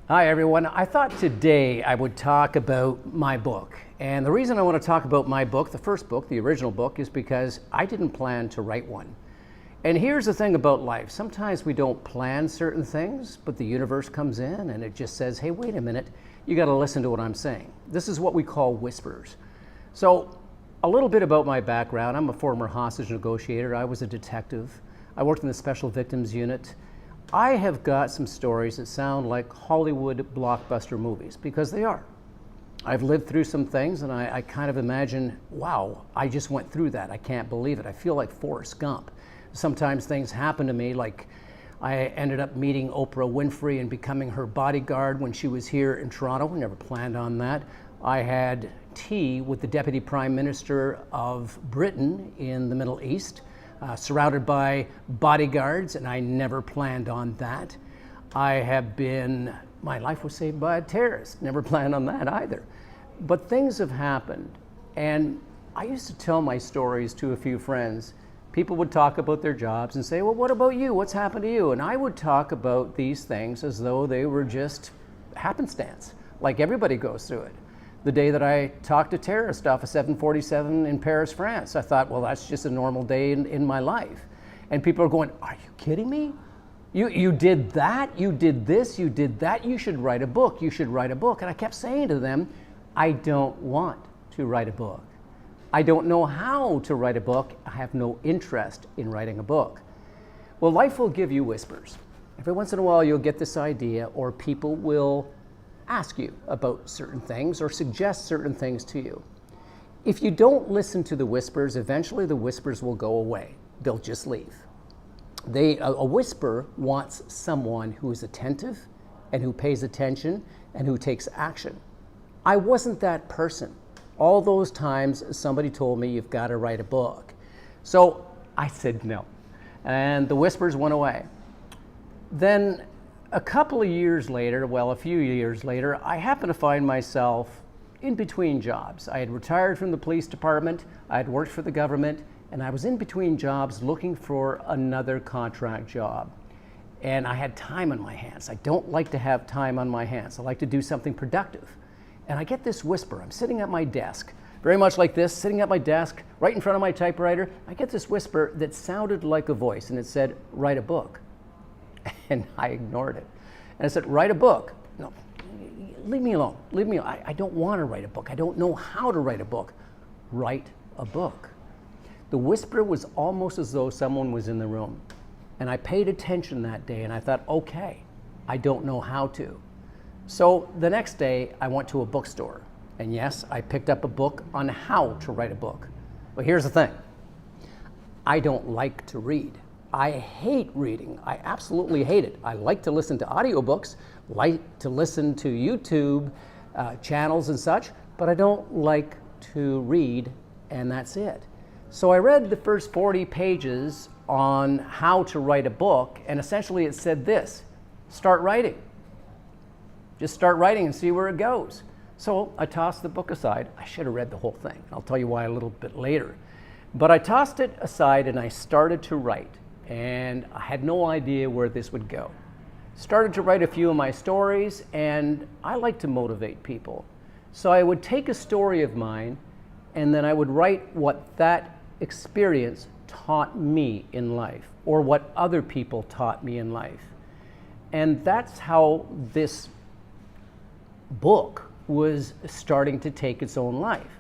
Hi everyone. I thought today I would talk about my book. And the reason I want to talk about my book, the first book, the original book, is because I didn't plan to write one. And here's the thing about life. Sometimes we don't plan certain things, but the universe comes in and it just says, hey, wait a minute, you got to listen to what I'm saying. This is what we call whispers. So a little bit about my background. I'm a former hostage negotiator. I was a detective. I worked in the Special Victims Unit. I have got some stories that sound like Hollywood blockbuster movies, because they are. I've lived through some things and I kind of imagine, wow, I just went through that. I can't believe it. I feel like Forrest Gump. Sometimes things happen to me, like I ended up meeting Oprah Winfrey and becoming her bodyguard when she was here in Toronto. We never planned on that. I had tea with the Deputy Prime Minister of Britain in the Middle East. Surrounded by bodyguards, and I never planned on that. My life was saved by a terrorist. Never planned on that either. But things have happened, and I used to tell my stories to a few friends. People would talk about their jobs and say, well, what about you? What's happened to you? And I would talk about these things as though they were just happenstance, like everybody goes through it. The day that I talked to terrorists off a 747 in Paris, France, I thought, well, that's just a normal day in my life. And people are going, are you kidding me? You did that, you did this, you did that, you should write a book, you should write a book. And I kept saying to them, I don't want to write a book. I don't know how to write a book. I have no interest in writing a book. Well, life will give you whispers. Every once in a while, you'll get this idea, or people will ask you about certain things or suggest certain things to you. If you don't listen to the whispers, eventually the whispers will go away. They'll just leave. A whisper wants someone who is attentive and who pays attention and who takes action. I wasn't that person. All those times somebody told me you've got to write a book. So I said no. And the whispers went away. Then a couple of years later, well, a few years later, I happened to find myself in between jobs. I had retired from the police department, I had worked for the government, and I was in between jobs looking for another contract job. And I had time on my hands. I don't like to have time on my hands. I like to do something productive. And I get this whisper. I'm sitting at my desk, very much like this, sitting at my desk, right in front of my typewriter. I get this whisper that sounded like a voice, and it said, write a book. And I ignored it. And I said, write a book. No, leave me alone. Leave me alone. I don't want to write a book. I don't know how to write a book. Write a book. The whisper was almost as though someone was in the room. And I paid attention that day and I thought, okay, I don't know how to. So the next day I went to a bookstore. And yes, I picked up a book on how to write a book. But here's the thing. I don't like to read. I hate reading. I absolutely hate it. I like to listen to audiobooks, like to listen to YouTube channels and such, but I don't like to read, and that's it. So I read the first 40 pages on how to write a book, and essentially it said this: start writing. Just start writing and see where it goes. So I tossed the book aside. I should have read the whole thing. I'll tell you why a little bit later. But I tossed it aside and I started to write. And I had no idea where this would go. Started to write a few of my stories, and I like to motivate people. So I would take a story of mine, and then I would write what that experience taught me in life, or what other people taught me in life. And that's how this book was starting to take its own life.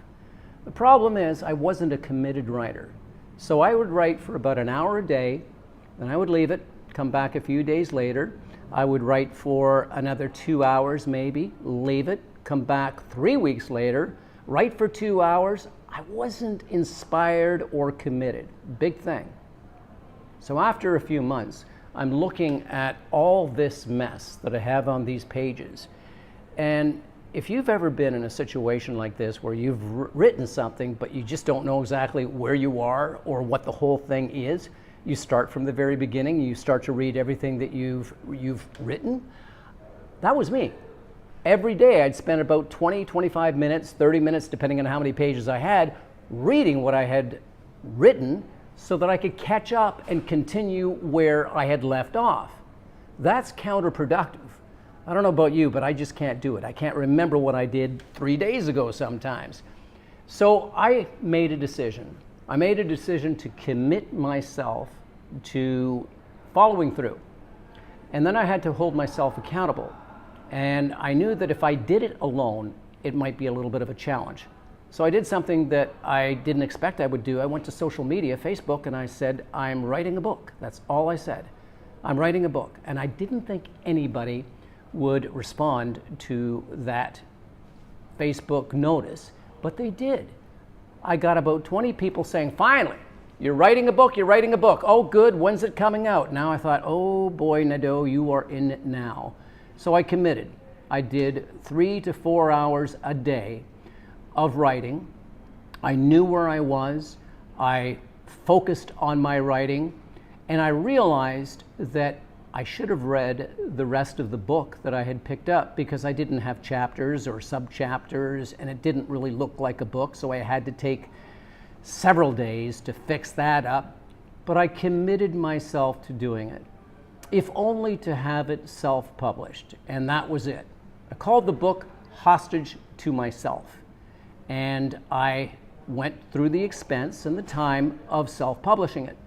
The problem is I wasn't a committed writer. So I would write for about an hour a day, then I would leave it, come back a few days later. I would write for another 2 hours maybe, leave it, come back 3 weeks later, write for 2 hours. I wasn't inspired or committed. Big thing. So after a few months, I'm looking at all this mess that I have on these pages. And if you've ever been in a situation like this where you've written something but you just don't know exactly where you are or what the whole thing is, you start from the very beginning, you start to read everything that you've written. That was me. Every day I'd spend about 20, 25 minutes, 30 minutes, depending on how many pages I had, reading what I had written so that I could catch up and continue where I had left off. That's counterproductive. I don't know about you, but I just can't do it. I can't remember what I did 3 days ago sometimes. So I made a decision. I made a decision to commit myself to following through. And then I had to hold myself accountable. And I knew that if I did it alone, it might be a little bit of a challenge. So I did something that I didn't expect I would do. I went to social media, Facebook, and I said, I'm writing a book. That's all I said. I'm writing a book. And I didn't think anybody would respond to that Facebook notice, but they did. I got about 20 people saying, finally, you're writing a book, you're writing a book. Oh, good, when's it coming out? Now I thought, oh boy, Nadeau, you are in it now. So I committed. I did 3 to 4 hours a day of writing. I knew where I was. I focused on my writing, and I realized that I should have read the rest of the book that I had picked up because I didn't have chapters or sub-chapters, and it didn't really look like a book, so I had to take several days to fix that up. But I committed myself to doing it, if only to have it self-published, and that was it. I called the book Hostage to Myself, and I went through the expense and the time of self-publishing it.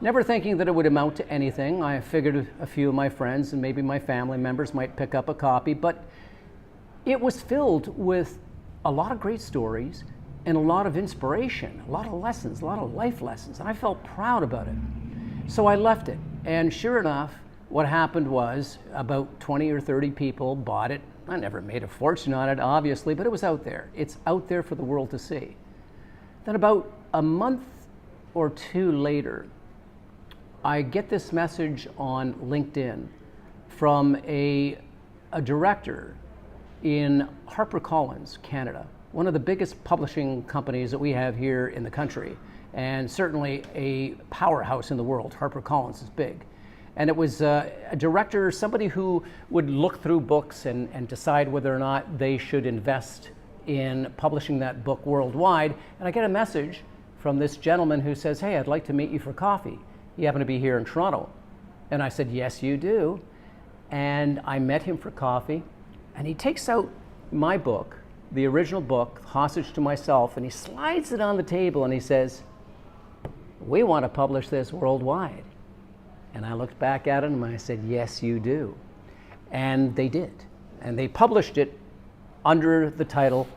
Never thinking that it would amount to anything. I figured a few of my friends and maybe my family members might pick up a copy, but it was filled with a lot of great stories and a lot of inspiration, a lot of lessons, a lot of life lessons, and I felt proud about it. So I left it, and sure enough, what happened was about 20 or 30 people bought it. I never made a fortune on it, obviously, but it was out there. It's out there for the world to see. Then about a month or two later, I get this message on LinkedIn from a director in HarperCollins Canada, one of the biggest publishing companies that we have here in the country, and certainly a powerhouse in the world. HarperCollins is big. And it was a director, somebody who would look through books and decide whether or not they should invest in publishing that book worldwide. And I get a message from this gentleman who says, hey, I'd like to meet you for coffee. You happen to be here in Toronto. And I said, yes, you do. And I met him for coffee, and he takes out my book, the original book, Hostage to Myself, and he slides it on the table and he says, we want to publish this worldwide. And I looked back at him and I said, yes, you do. And they did. And they published it under the title,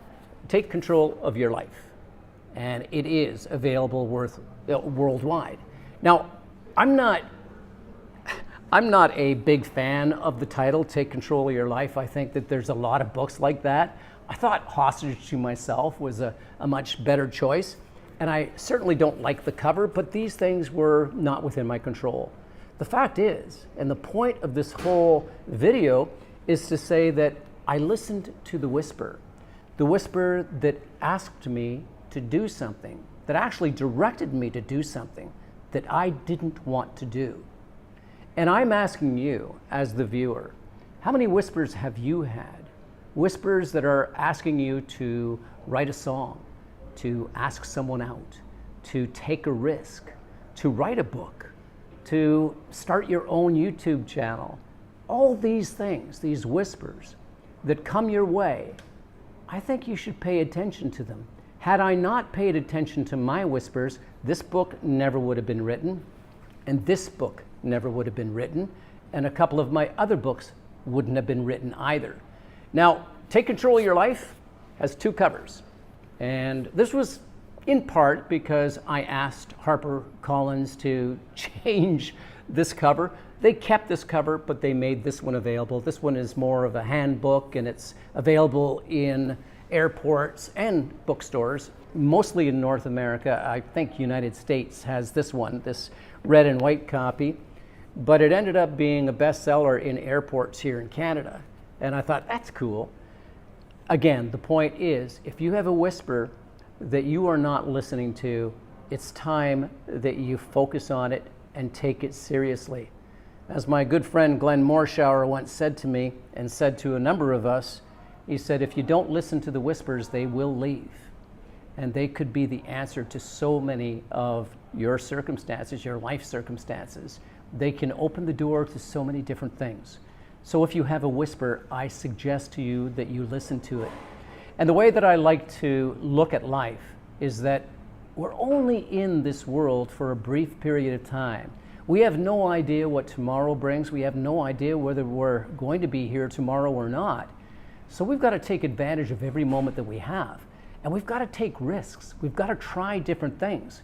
Take Control of Your Life. And it is available worldwide. Now, I'm not a big fan of the title, Take Control of Your Life. I think that there's a lot of books like that. I thought Hostage to Myself was a much better choice. And I certainly don't like the cover, but these things were not within my control. The fact is, and the point of this whole video is to say that I listened to the whisper that asked me to do something, that actually directed me to do something that I didn't want to do. And I'm asking you, as the viewer, how many whispers have you had? Whispers that are asking you to write a song, to ask someone out, to take a risk, to write a book, to start your own YouTube channel. All these things, these whispers that come your way, I think you should pay attention to them. Had I not paid attention to my whispers, this book never would have been written, and this book never would have been written, and a couple of my other books wouldn't have been written either. Now, Take Control of Your Life has 2 covers, and this was in part because I asked HarperCollins to change this cover. They kept this cover, but they made this one available. This one is more of a handbook, and it's available in airports and bookstores, mostly in North America. I think United States has this one, this red and white copy, but it ended up being a bestseller in airports here in Canada. And I thought, that's cool. Again, the point is, if you have a whisper that you are not listening to, it's time that you focus on it and take it seriously. As my good friend Glenn Morshower once said to me, and said to a number of us, he said, if you don't listen to the whispers, they will leave. And they could be the answer to so many of your circumstances, your life circumstances. They can open the door to so many different things. So if you have a whisper, I suggest to you that you listen to it. And the way that I like to look at life is that we're only in this world for a brief period of time. We have no idea what tomorrow brings. We have no idea whether we're going to be here tomorrow or not. So we've got to take advantage of every moment that we have. And we've got to take risks. We've got to try different things.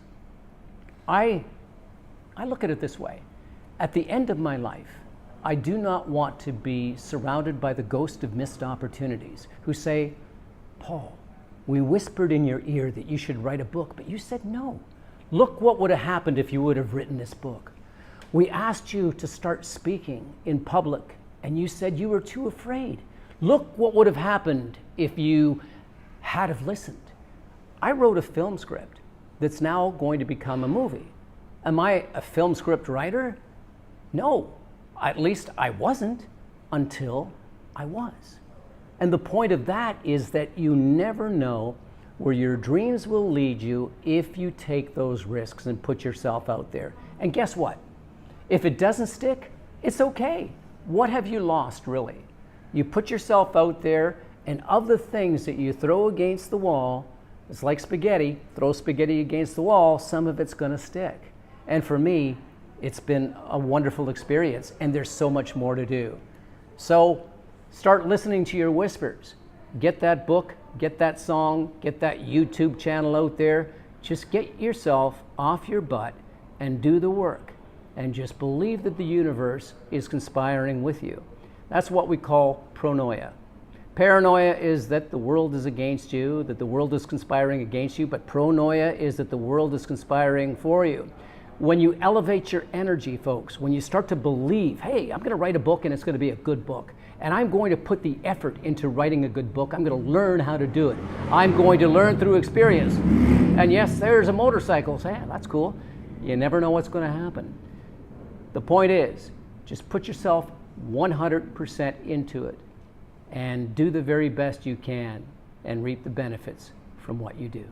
I look at it this way. At the end of my life, I do not want to be surrounded by the ghost of missed opportunities who say, Paul, we whispered in your ear that you should write a book, but you said no. Look what would have happened if you would have written this book. We asked you to start speaking in public, and you said you were too afraid. Look what would have happened if you had have listened. I wrote a film script that's now going to become a movie. Am I a film script writer? No, at least I wasn't until I was. And the point of that is that you never know where your dreams will lead you if you take those risks and put yourself out there. And guess what? If it doesn't stick, it's okay. What have you lost, really? You put yourself out there, and of the things that you throw against the wall, it's like spaghetti. Throw spaghetti against the wall, some of it's going to stick. And for me, it's been a wonderful experience, and there's so much more to do. So start listening to your whispers. Get that book, get that song, get that YouTube channel out there. Just get yourself off your butt and do the work. And just believe that the universe is conspiring with you. That's what we call pronoia. Paranoia is that the world is against you, that the world is conspiring against you, but pronoia is that the world is conspiring for you. When you elevate your energy, folks, when you start to believe, hey, I'm going to write a book and it's going to be a good book, and I'm going to put the effort into writing a good book, I'm going to learn how to do it. I'm going to learn through experience. And yes, there's a motorcycle. Hey, that's cool. You never know what's going to happen. The point is, just put yourself 100% into it and do the very best you can and reap the benefits from what you do.